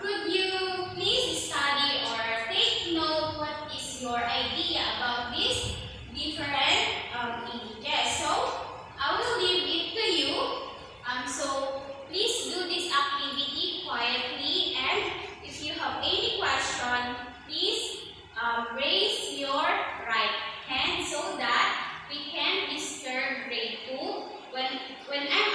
Could you please study or take note what is your idea about these different images? So, I will leave it to you. So, please do this activity quietly, and if you have any question, please raise your right hand so that we can disturb grade 2 when am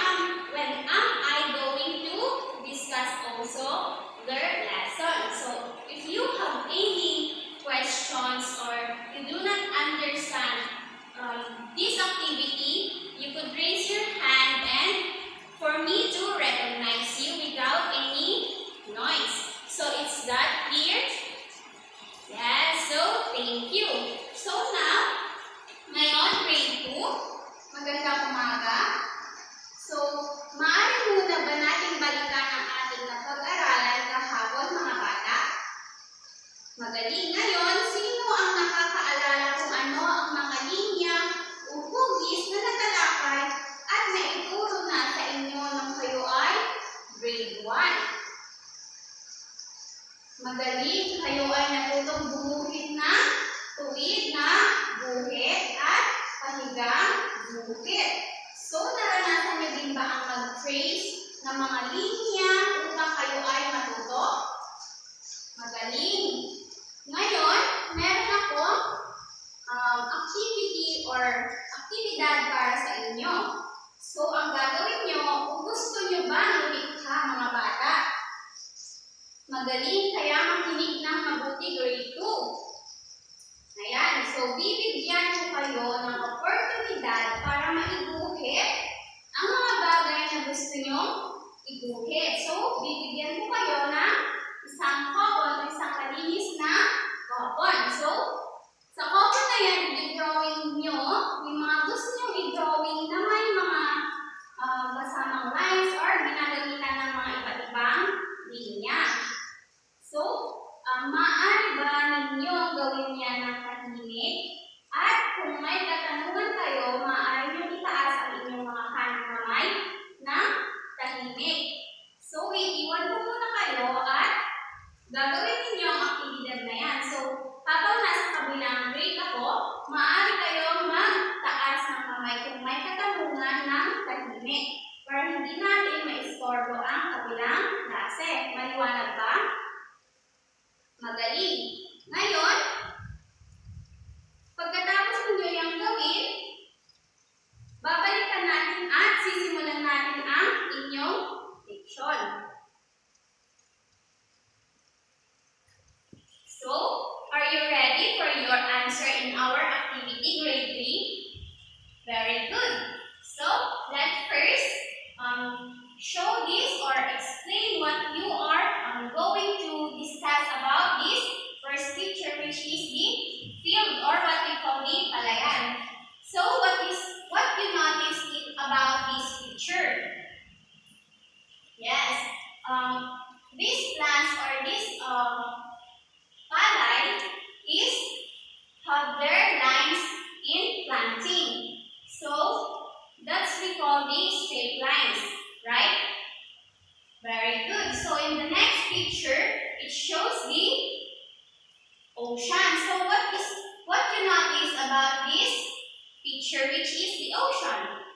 I going to discuss also their lesson. So if you have any questions or you do not understand this activity, you could raise your hand and for me to recognize you without any noise. So it's that clear? Yes, so thank you. So now, ngayon grade 2, magandang umaga. So, maaari muna ba nating balikan ang ating napag-aralan kahapon mga bata? Magaling. Ngayon, sino ang nakakaalala kung ano ang mga linya o hugis na natalakay at naituro na sa inyo nang kayo ay grade 1? Magaling. Kayo ay natutong bumuhit na tuwid na guhit at pahigang guhit. So, naranasan niyo din ba ang mag-trace ng mga linya upang kayo ay matuto? Magaling. Ngayon, meron akong activity or aktibidad para sa inyo. So, ang gagawin nyo, kung gusto nyo ba lumikha mga bata? Magaling, kaya makinig ng mabuti grade 2. Ayan, so bibigyan ko kayo ng oportunidad para maiguhit ang mga bagay na gusto nyo iguhit. So, bibigyan ko kayo ng isang kopon o isang malinis na kopon. So, sa kopon na yan, i-drawing nyo yung mga gusto nyo i-drawing na may mga kasamang lines or ginagamitan ng mga iba't ibang linya. So, maaari ba ninyo gawin yan ng tahimik? At kung may katanungan kayo, maaari nyo itaas ang inyong mga kanang kamay ng tahimik. So, iiwan ko muna kayo at gagawin ninyo ang aktibidad na yan. So, habang nasa kabilang grade ako, maaari kayong magtaas ng kamay kung may katanungan ng tahimik para hindi natin maistorbo ang kabilang klase. Maliwanag ba? Magaling. Ngayon, pagkatapos ninyo yung gawin, babalikan natin at sisimulan natin ang inyong leksyon. So, are you ready for your answer in our activity grade 3? Very good. So, let's first show this or explain what you are going to discuss about this first picture, which is the field or what we call the palayan. So, what you notice about this picture? Yes, these plants or this palay is have their lines in planting. So, that's we call the straight lines, right? Very good. So, in the next picture, it shows the ocean. So, what you notice about this picture, which is the ocean?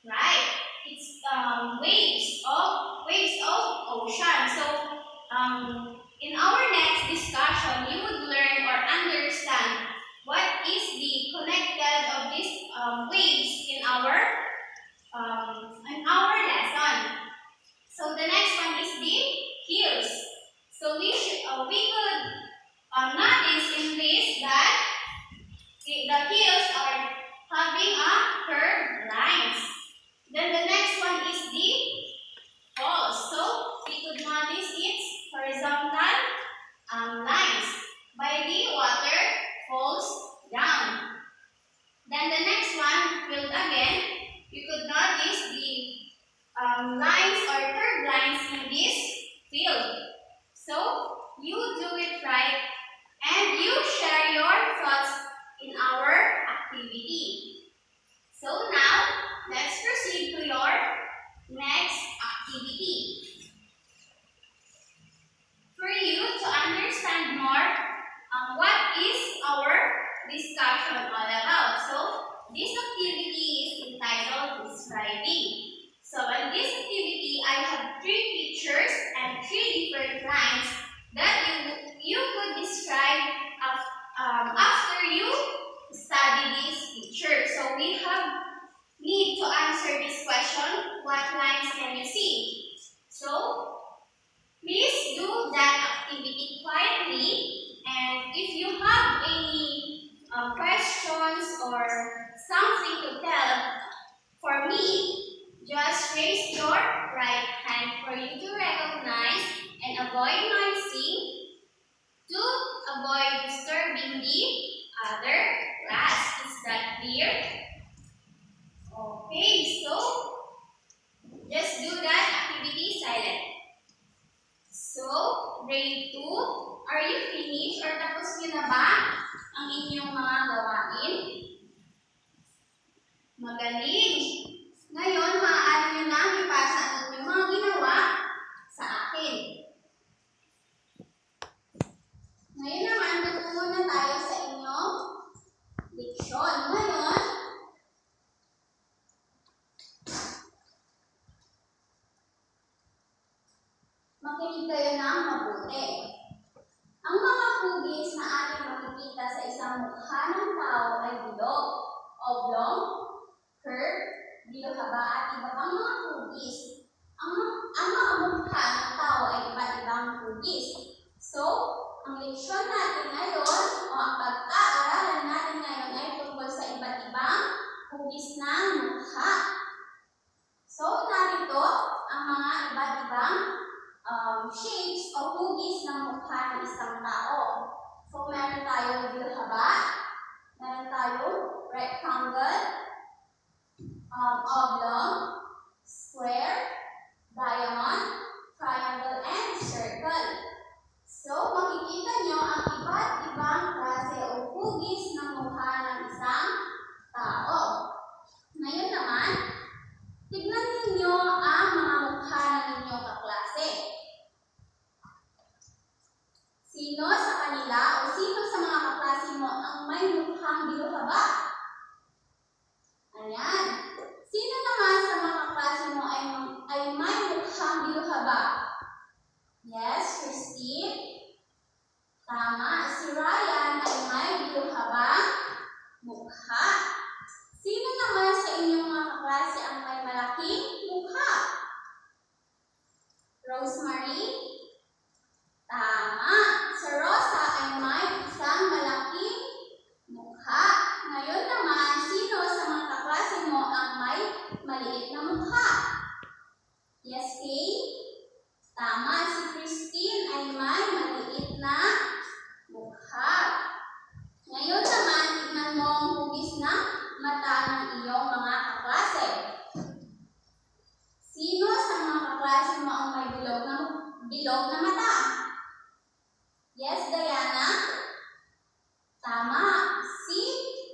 Right? It's waves of ocean. So, in our next discussion, you would learn or understand what is the connected of these waves in our lesson. So the next one is the hills. So we could notice in this that the hills are having a curved lines. Then the next one is the falls. So we could notice its horizontal lines by the water falls down. Then the next one will again, you could notice the lines or curved lines in this field. So you do it right and you share your thoughts in our activity. So now, let's proceed to your next activity. different lines that you could describe after you study this picture. So we have need to answer this question, what lines can you see? So please do that activity quietly, and if you have any questions or something to tell for me, just raise your right hand for you to recognize and avoid noisy to avoid disturbing the other class. Is that clear? Okay, so just do that activity silent. So, grade 2, are you finished or tapos nyo na ba ang inyong mga gawain? Magaling! Ngayon, maaari nyo na ipasa ang inyong mga ginawa sa akin. Ngayon naman, tutungo na tayo sa inyong leksyon. Ngayon, makinig kayo ng mabuti. Ang mga hugis na ating makikita sa isang mukha ng tao ay bilog, oblong, curve, dilohaba at iba pang mga hugis. Ang mga mukha ng tao ay iba't ibang hugis. So, ang leksyon natin ngayon o ang pag-aaralan natin ngayon ay tungkol sa iba't ibang hugis ng mukha. So, narito ang mga iba't ibang shapes o hugis ng mukha ng isang tao. So, meron tayong dilohaba, meron tayong rectangle, oblong, square, diamond, triangle, and circle. So, makikita nyo ang iba't ibang klase o hugis ng mukha ng isang tao. Ngayon naman, tignan ninyo ang mga mukha ng inyong kaklase. Sino sa kanila o sino sa mga kaklase mo ang may mukhang dilohaba? Ayan. Sino naman sa mga kaklase mo ay may mukhang dilohaba? Yes, Christine. Tama. Si Ryan ay may dilohaba mukha. Sino naman sa inyong mga kaklase ang may malaking mukha? Rosemary? Tama. Si Rosa ay may isang malaking mukha. Ngayon naman, sino sa mga kaklase mo ang may maliit na mukha? Yes, Kay? Tama. Si Christine ay may maliit na mukha. Ngayon naman, tignan mo ang hugis ng mata ng iyong mga kaklase. Sino sa mga kaklase mo ang may bilog na mata? Yes, Diana? Tama. Si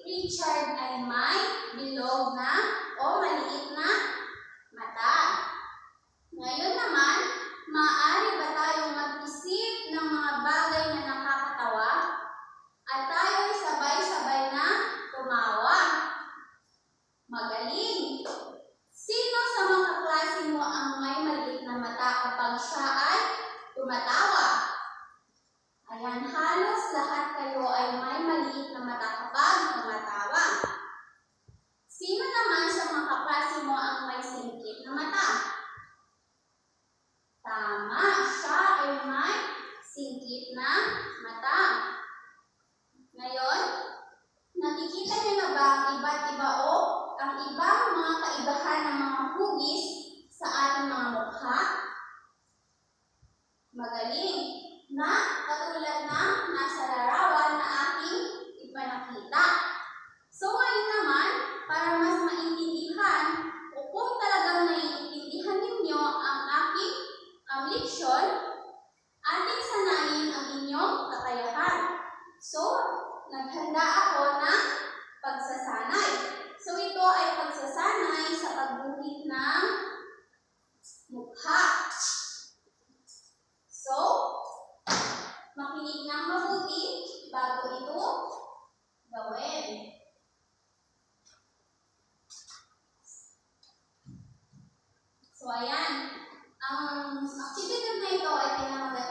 Richard ay may bilog na o maliit na mata. Ngayon naman, maaari ba tayong mag-isip ng mga bagay na nakakatawa at tayo'y sabay-sabay na tumawa? Magaling! Sino sa mga kaklase mo ang may maliit na mata kapag siya ay tumatawa? Ayan, halos lahat kayo ay may maliit na mata kapag tumatawa. Sino naman sa mga kaklase mo ang may singkit na mata? Tama, siya ay may singkit na mata. Ngayon, nakikita niyo na ba ang iba't iba o ang ibang mga kaibahan ng mga hugis sa ating mga mukha? Magaling! Na katulad ng nasa larawan na aking ipanakita. So ngayon naman, para mas maintindihan o kung talagang naiintindihan ninyo ang aking leksyon, ating sanayin ang inyong kakayahan. So, naghanda ako ng pagsasanay. So ito ay pagsasanay sa pagguhit ng mukha. So, makinig ng mabuti bago ito gawin. So, ayan. Ang activity na ito ay pinamagaling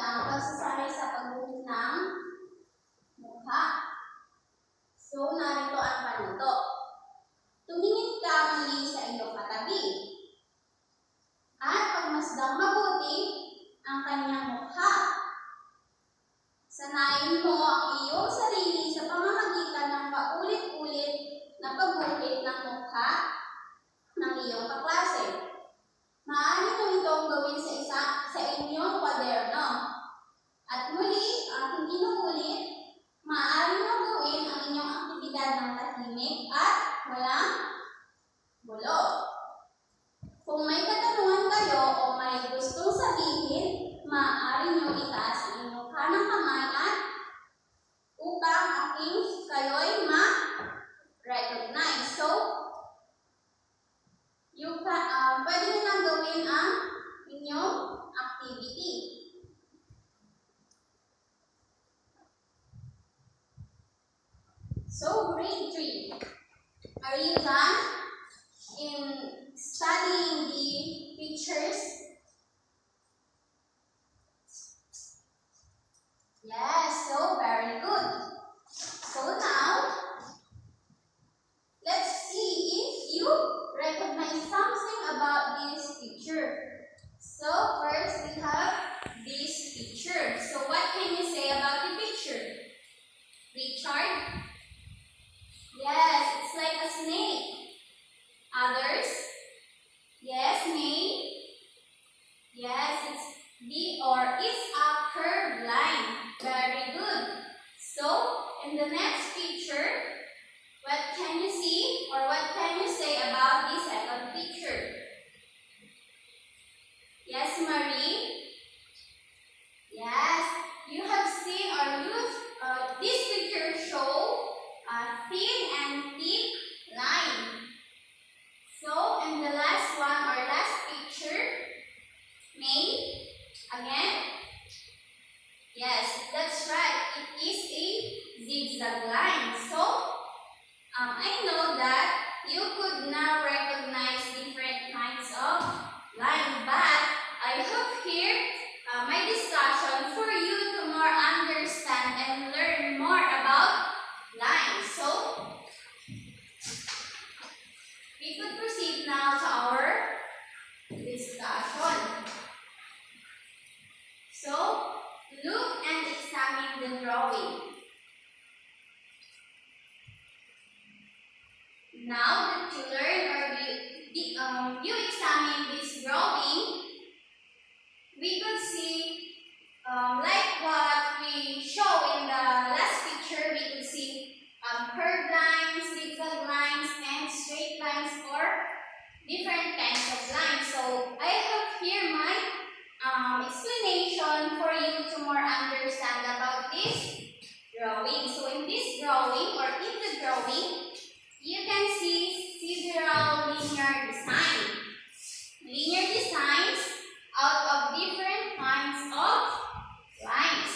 there, no? At muli, aking inuulit, maaari nyo gawin ang inyong aktibidad ng tahimik at walang gulo. Kung may katanungan kayo o may gustong sabihin, maaari nyo itaas ang inyong kanang kamay at upang kayo'y ma-recognize. So, pwede nyo nang gawin ang inyong activity. So, grade 3, are you done in studying the pictures? Yes, so very good. So now, let's see if you recognize something about this picture. So first we have this picture. So what can you say about the picture? Richard? Yes, it's like a snake. Others? Yes, May? Yes, it's a curved line. Very good. So, in the next picture, what can you see or what can you say about the second picture? Yes, Marie? Yes, you have seen this picture show a thin and thick line. So, in the last one or last picture, May, again? Yes, that's right. It is a zigzag line. So, I know that you could now recognize different kinds of line, but I hope here my discussion for you to more understand and learn more about lines. So, we could proceed now to our discussion. So, look and examine the drawing. Now that you learn or you examine this drawing, we could see like what we show in the last picture, we could see curved lines, zigzag lines, and straight lines or different kinds of lines. So I have here my explanation for you to more understand about this drawing. So in this drawing or in the drawing, you can see several linear designs. Linear designs out of different kinds of lines.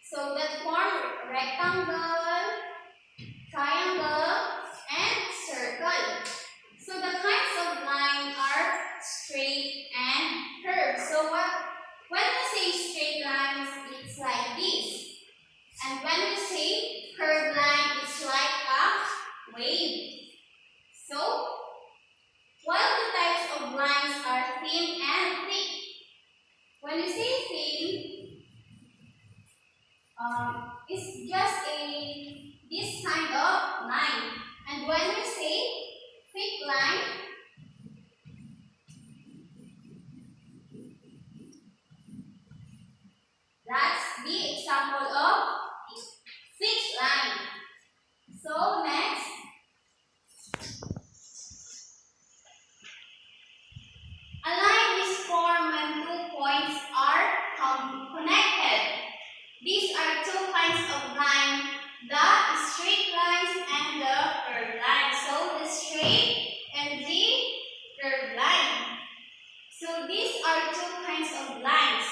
So that form rectangle, triangle, and circle. So the kinds of lines are straight and curved. So when we say straight lines, it's like this. And when we say curved line, it's like a wave. So, while the types of lines are thin and thick, when you say thin, it's just this kind of line. And when we say thick line, that's the example of thick line. So next, a line is formed when 2 points are connected. These are 2 kinds of line, the straight lines and the curved line. So the straight and the curved line. So these are 2 kinds of lines.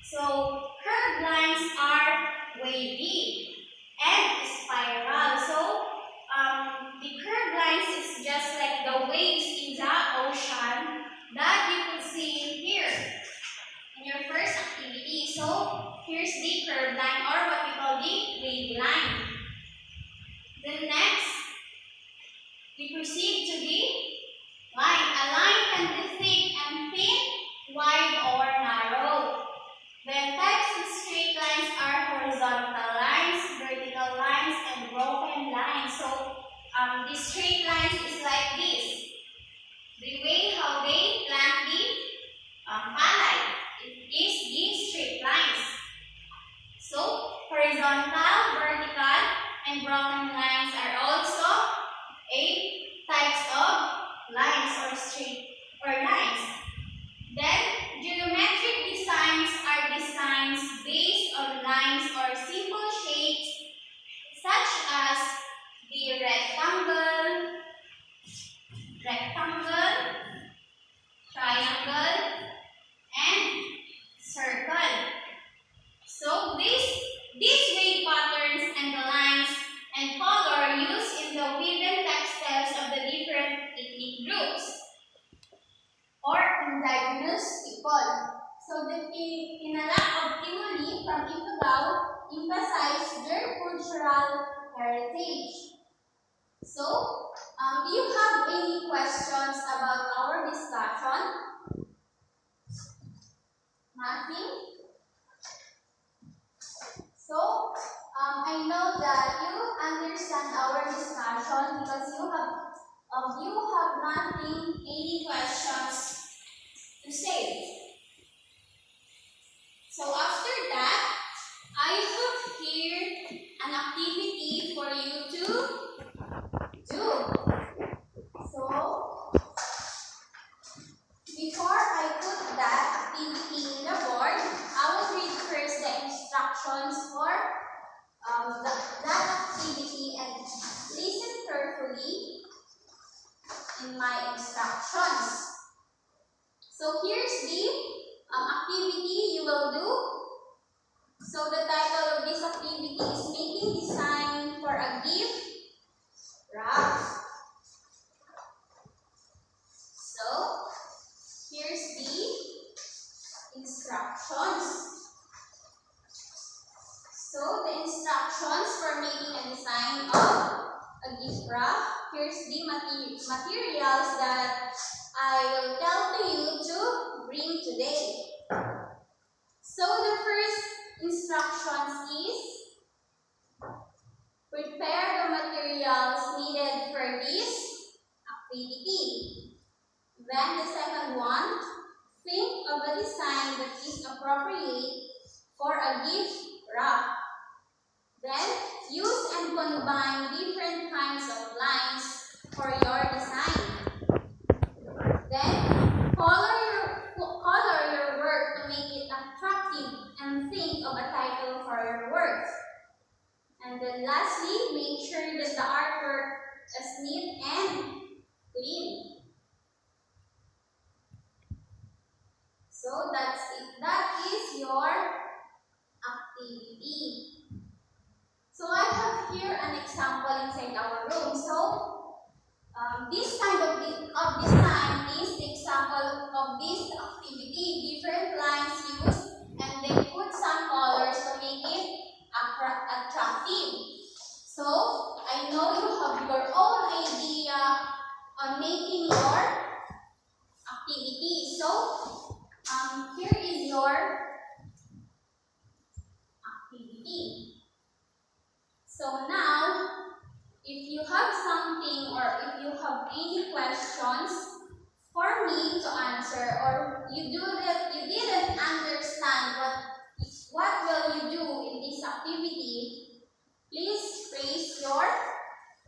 So curved lines are wavy and spiral. So the curved lines is just like the waves in the ocean that you could see here in your first activity. So here's the curved line or what we call the wave line. Then next, we proceed to the line. A line can be thick and thin, wide or narrow. Then types of straight lines are horizontal lines, vertical lines, and broken lines. So the straight lines is like this. The way how they plant the palette, it is the Horizontal, vertical, and broken lines are also types of lines or straight or lines. Then, geometric designs are designs based on lines or simple shapes such as the rectangle, triangle, and circle. So these wave patterns and the lines and color used in the woven textiles of the different ethnic groups or indigenous people. So the Pinalak of Timoli from Ifugao emphasize their cultural heritage. So, do you have any questions about our discussion? Nothing? So, I know that you understand our discussion because you have nothing, any questions to say. So after that, I have here an activity for you to do. So, before I put that activity in the board, I will read first the instructions for that activity and listen carefully in my instructions. So here's the activity you will do. So the title of this activity is Making Design for a Gift Wrap. So here's the instructions. So the instructions for making a design of a gift wrap. Here's the materials that I will tell to you to bring today. So the first instructions is prepare the materials needed for this activity. Then the second one, think of a design that is appropriate for a gift wrap. Then, use and combine different kinds of lines for your design. Then, color your work to make it attractive and think of a title for your work. And then lastly, make sure that the artwork is neat and clean. So that's it. That is your activity. So I have here an example inside our room. So this kind of design is the example of this activity. Different lines used and they put some colors to make it attractive. So I know you have your own idea on making your activity. So here is your activity. So now, if you have something or if you have any questions for me to answer or you didn't understand what will you do in this activity, please raise your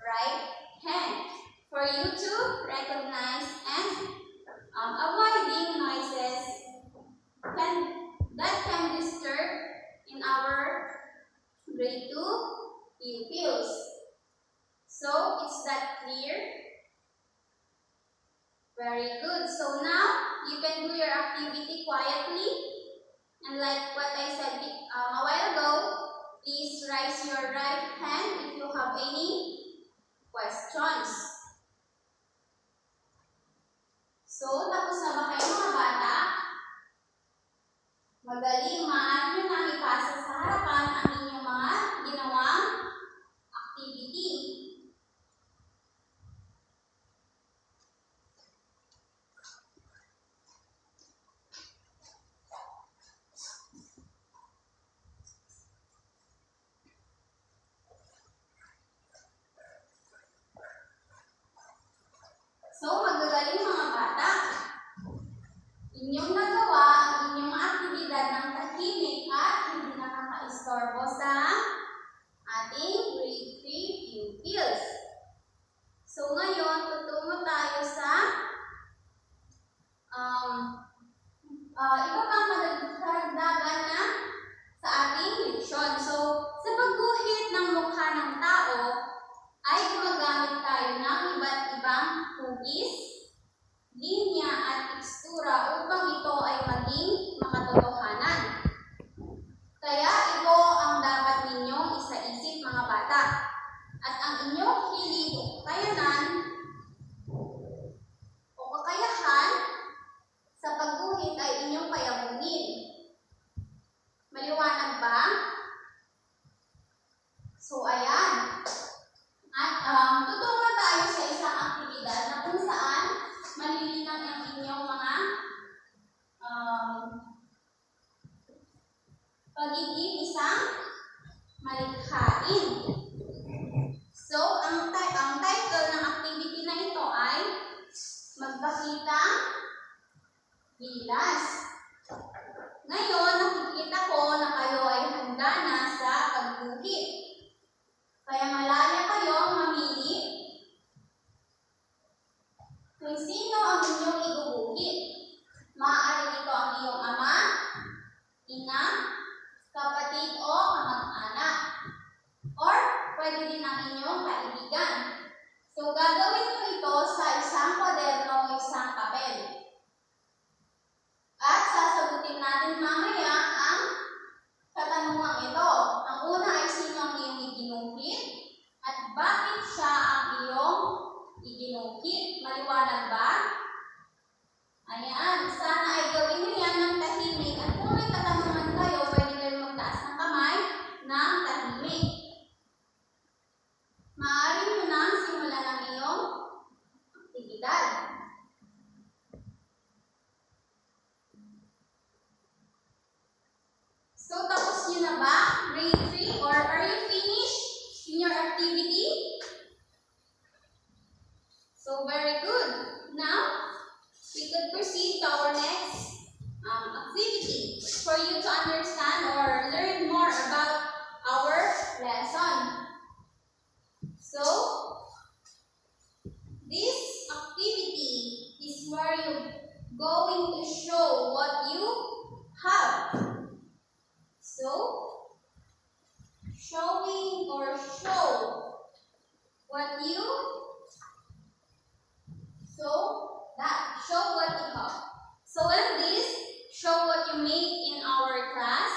right hand for you to recognize and avoiding noises that can disturb in our grade 2 pupils. So, is that clear? Very good. So now, you can do your activity quietly. And like what I said a while ago, please raise your right hand if you have any questions. So, tapos na ba kayo mga bata? Magaling, maaari nyo na ipasa sa harapan ang inyong mga ginawang activity. So, magagaling mga bata. Inyong nagawa ang inyong aktibidad ng tahimik at hindi nakakaistorbo sa Maliwanag ba? So, ayan. At tutungo tayo sa isang aktibidad na kung saan malilinaw ang inyong mga pagiging isang malikhain. So, ang title ng activity na ito ay Magpakita Gilas. Ngayon, nakikita ko na kayo ay handa na sa pagguhit. Kaya malaya kayong mamili kung sino ang inyong iguguhit. Maaari ito ang iyong ama, ina, kapatid o kamag-anak. Or pwede din ang inyong kaibigan. So, gagawin nyo ito sa isang kwaderno o isang papel. At sasagutin natin mamaya ang katanungan ito. Ang una ay sino ang iyong iginuhit at bakit siya ang iyong iginuhit. Maliwanag ba? Ayan. Sana ay gawin nyo yan ng tahimik. At kung may katanungan kayo, pwede kayo magtaas ng kamay ng tahimik. Maaari nyo nang simulan ang iyong aktibidad. So, tapos nyo na ba? Grade 3? Or are you finished in your activity? So, very good. Now, we could proceed to our next activity for you to understand or learn more about our lesson. So, this activity is where you're going to show what you have. So, showing or show what you show what you have. So in this, show what you made in our class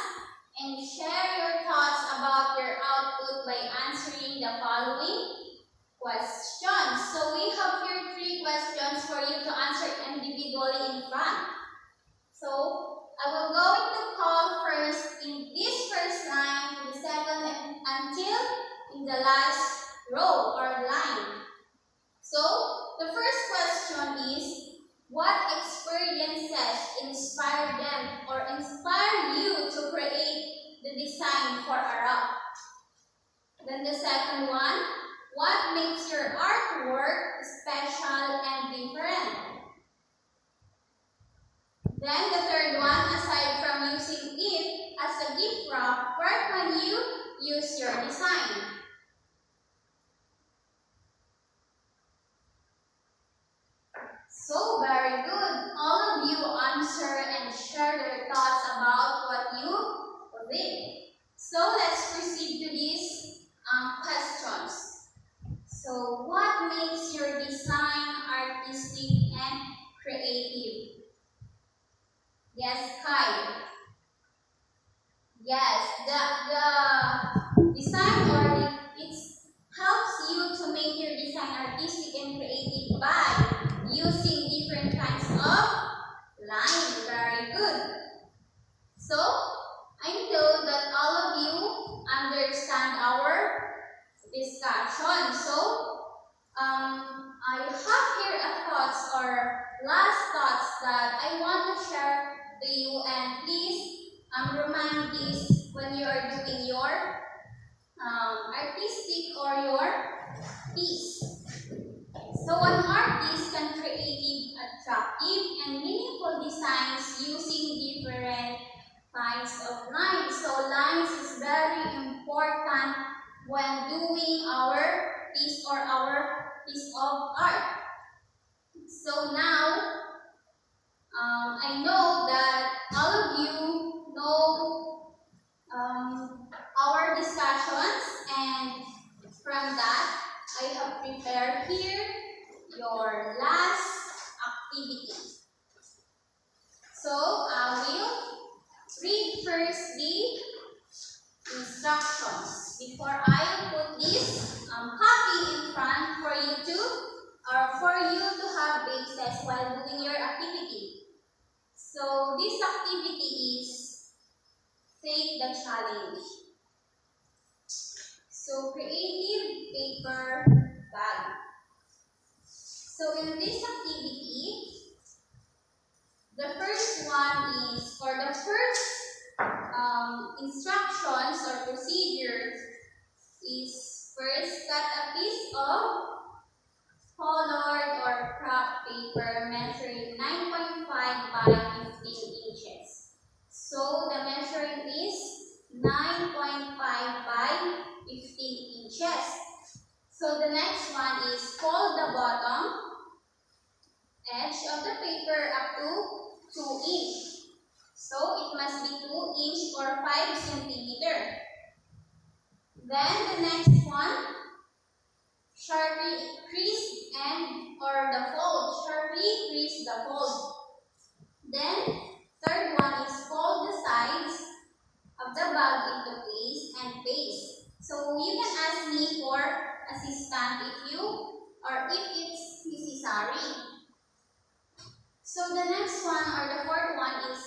and share your thoughts about your output by answering the following questions. So we have here 3 questions for you to answer individually in front. So I will going to call first in this first line, to the second, and until in the last row or line. So the first question is, what experiences inspired them or inspired you to create the design for a rock? Then the second one, what makes your artwork special and different? Then the third one, aside from using it as a gift wrap, where can you use your design? So, very good. All of you answer and share their thoughts about what you did. So, let's proceed to these questions. So, what makes your design artistic and creative? Yes, Kai. Yes, the design or it helps you to make your design artistic and creative by using different kinds of lines. Very good. So, I know that all of you understand our discussion. So, I have here a thoughts or last thoughts that I want to share to you, and please remind this when you are doing your artistic or your piece. So an artist can create attractive and meaningful designs using different kinds of lines. So lines is very important when doing our piece or our piece of art. So now, I know that all of you know our discussions, and from that, I have prepared here your last activity. So, I will read first the instructions before I put this copy in front for you to have basis while doing your activity. So, this activity is take take the challenge. So, creative paper bag. So, in this activity, the first one is, or the first instructions or procedure is first cut a piece of colored or craft paper measuring 9.5 by 15 inches. So the measuring is 9.5 by 15 inches. So the next one is fold the bottom edge of the paper up to 2 inch. So it must be 2 inch or 5 centimeter. Then the next one, sharply crease and or the fold. Sharply crease the fold. Then third one is fold the sides of the bag into place and paste. So you can ask me for assistance if you or if it's necessary. So the next one or the fourth one is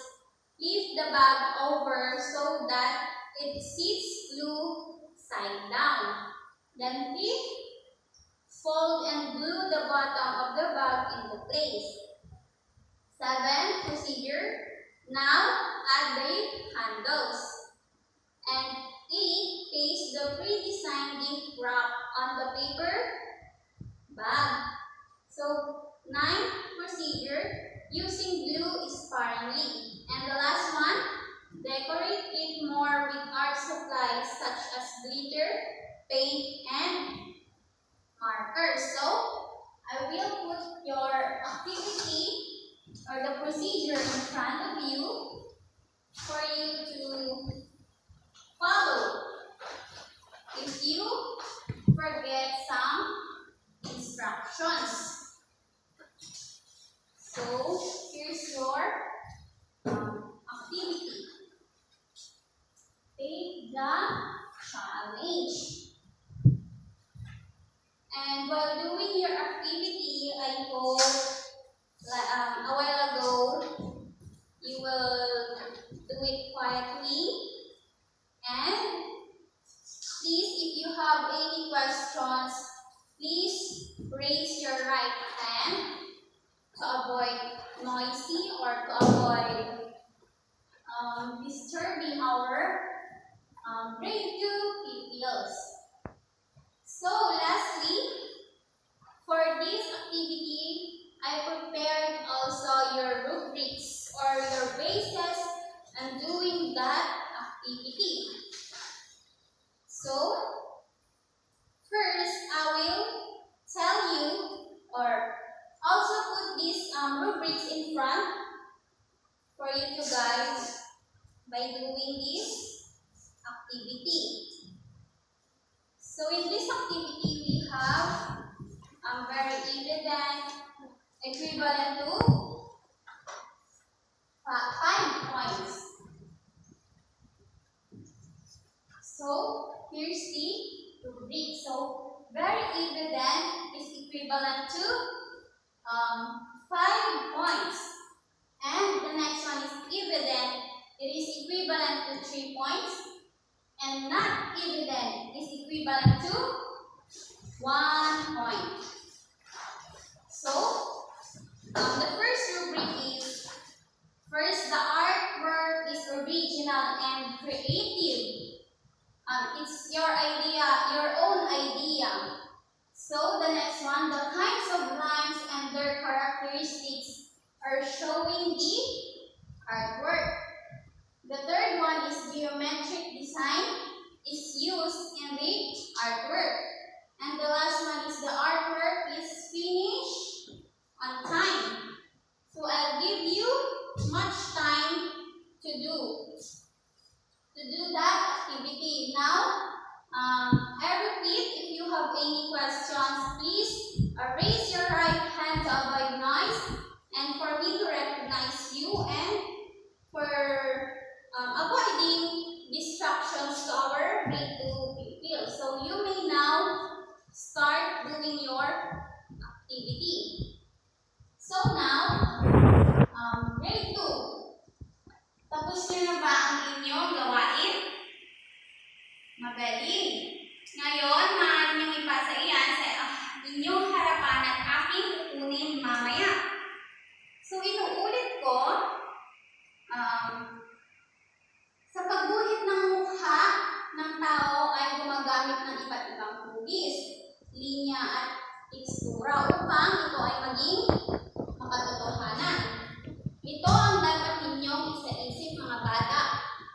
lift the bag over so that it sits glue side down. Then fifth, fold and glue the bottom of the bag into place. 7. Procedure. Now add the handles. And 8. Paste the pre-designed gift wrap on the paper bag. So 9. Procedure. Using glue sparingly. And the last one, decorate it more with art supplies such as glitter, paint, and markers. So I will put your activity or the procedure in front of you for you to follow. If you forget some instructions. So here's your activity. Take the challenge. And while doing your activity, I hope a while ago you will do it quietly. And please, if you have any questions, please raise your right hand to avoid noisy or to avoid disturbing our grade 2 pupils. So lastly, for this activity, I prepared also your rubrics or your basis and doing that activity. So first, I will tell you or also put these rubrics in front for you to guide by doing this activity. So in this activity, we have very evident equivalent to 5 points. So here's the rubric. So very evident is equivalent to 5 points. And the next one is evident. It is equivalent to 3 points. And not evident is equivalent to 1 point. So, the first rubric is, first, the artwork is original and creative. It's your idea, your own idea. So, the next one, the kinds of lines and their characteristics are showing the artwork. The third one is geometric design is used in the artwork. And the last one is the artwork is finished on time. So I'll give you much time to do that activity. Now, I repeat, if you have any questions, please raise your right hand to avoid noise and for me to recognize you and for avoiding distractions to our grade 2 pupils. So you may now start doing your activity. So now, grade 2, tapos niyo na ba ang inyong gawain? Magaling. Ngayon, maaari niyong ipasa iyan sa inyong harapan at aking kukunin mamaya. So, inuulit ko, sa pagguhit ng mukha ng tao ay gumagamit ng iba't ibang hugis, linya at tekstura upang ito ay maging makatotohanan. Ito ang dapat ninyong isa-isip mga bata,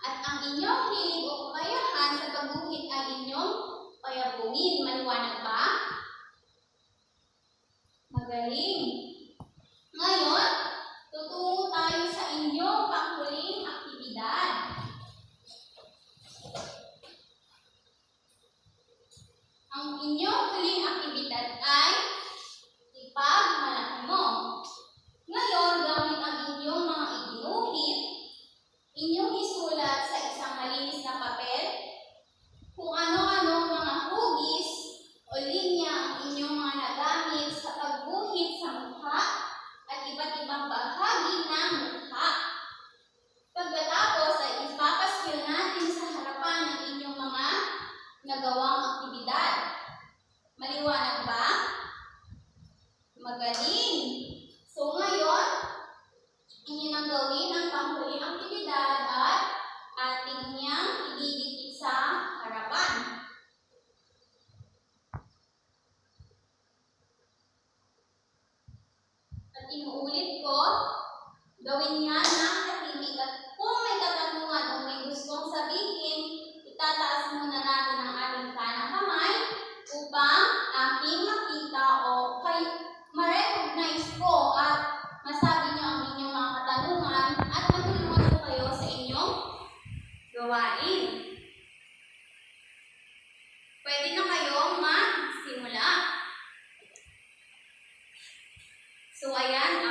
at ang inyong hilig o kakayahan sa pagguhit ay inyong payabungin. Maliwanag ba? Magaling! Ngayon, tutungo tayo sa inyong panghuling aktibidad. Ang inyong huling aktibidad ay ipagmalaki mo. Ngayon, gamit ang inyong mga iginuhit, inyong isulat sa isang malinis na papel kung ano-ano mga hugis o linya ang inyong mga nagamit sa pagguhit sa mukha at iba't ibang bahagi ng mukha. Pagkatapos ay ipapaskil natin sa harapan ng inyong mga nagawang aktibidad. Maliwanag ba? Magaling! So ngayon, inyo nang gawin ang panghuling aktibidad at ating niyang ididikit sa harapan. At inuulit ko, gawin yan ng tahimik, at kung may katanungan o may gustong sabihin, itataas muna natin ang ating kanang kamay upang ating makita o ma-recognize ko at masabi niyo ang inyong mga katanungan at matulungan ko kayo sa inyong gawain. Pwede na kayong magsimula. So ayan,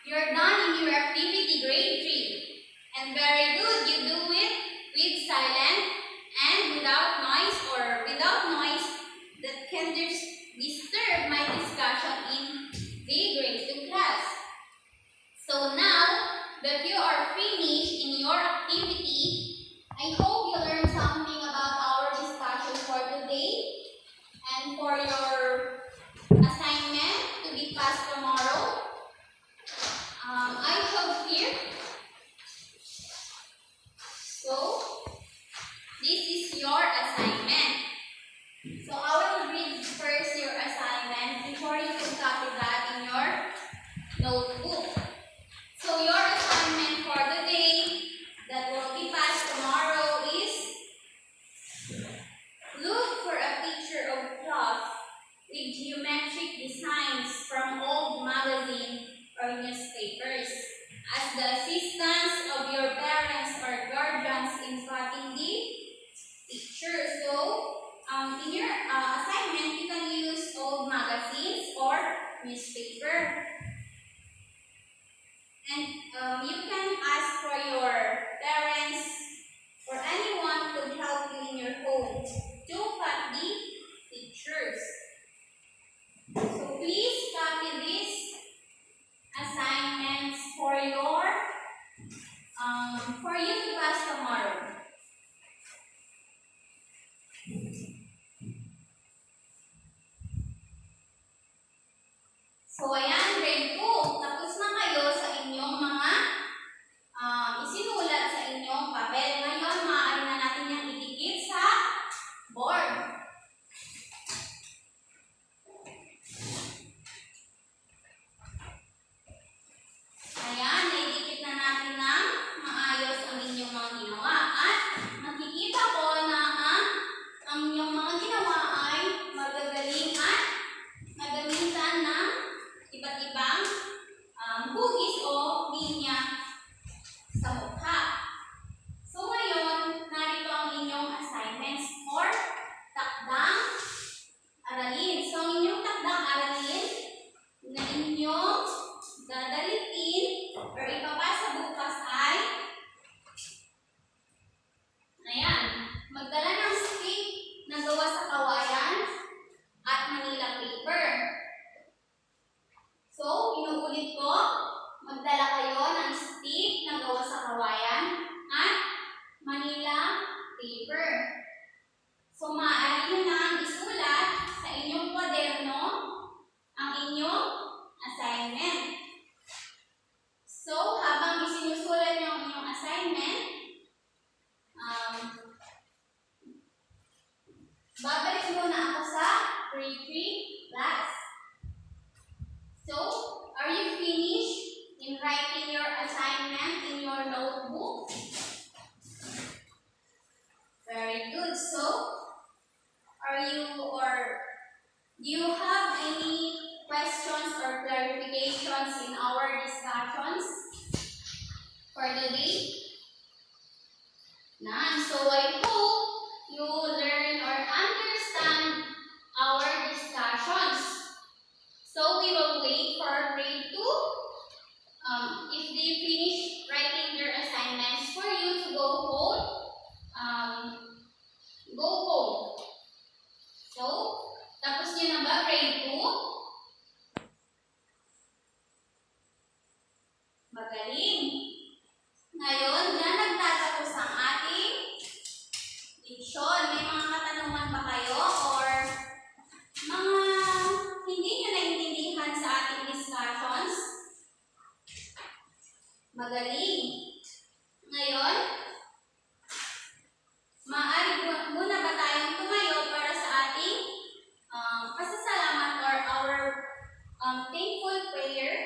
you're done in your activity grade 3. And very good, you do it with silent and without noise, or without noise that can disturb my discussion in the grade 2 class. So now that you are finished in your activity, I hope you learned something about our discussion for today and for your assignment to be passed tomorrow. I have here. So this is your assignment. So I will read first your assignment before you can copy that in your notebook. So your assignment for the day that will be passed tomorrow is look for a picture of cloth with geometric designs from old magazine or newspapers as the assistance of your parents or guardians in spotting the picture. So in your assignment, you can use old magazines or newspaper. And you can ask for your parents or anyone who could help you in your home to cut the pictures. So please copy these assignments for you to pass tomorrow. So ayan, grade 2. Tapos na kayo sa inyong mga isinulat sa inyong papel. Ngayon, maaari na natin yung idikit sa board. Ayan, naidikit na natin ng maayos ang inyong mga ginawa. At makikita ko na ang inyong mga ginawa ay magagaling at nagamitan ng iba't ibang hugis o linya sa mukha. So ngayon, narito ang inyong assignments or takdang aralin. So ang inyong takdang aralin na inyong dadalitin or ipapasa bukas ay ayan, magdala ng stick na gawa sa kawayan at Manila paper. So, inuulit ko, magdala kayo ng stick na gawa sa kawayan at Manila paper. So, maaari nyo na isulat sa inyong kwaderno ang inyong assignment. So, habang isinusulat nyo ang inyong assignment, babalik muna ako sa grade 3 class. So, are you finished in writing your assignment in your notebook? Very good. So, do you have any questions or clarifications in our discussions for the day? None. So, I hope you learn or understand our discussions. So, we will wait for grade 2. If they finish writing their assignments for you to go home, go home. So, tapos nyo na ba grade 2? Magaling. Ngayon, dyan nagtatapos ang ating leksyon. May mga katanungan ba kayo or mga hindi nyo naintindihan sa ating discussions? Magaling. Ngayon, maaari muna ba tayong tumayo para sa ating pasasalamat or our thankful prayer?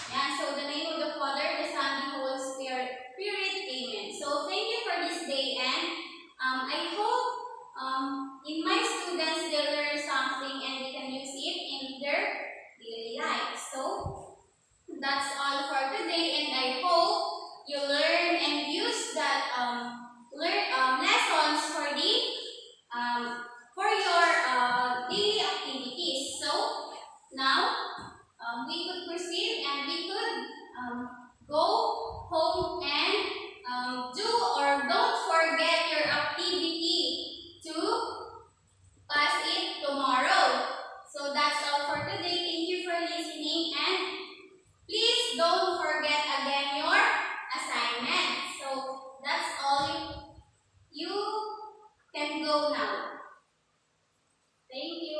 Yan, so the name of the Father, the Son, and the Holy Spirit, amen. So thank you for this day, and I hope in my students they learn something and they can use it in their daily life. So that's all for today, and I hope you learn and use that lessons for the for your daily activities. So now we could proceed and we could go home and do or don't forget your activity to pass it tomorrow. So that's all for today. Thank you for listening, and please don't forget again your assignment. So that's all you can go now. Thank you.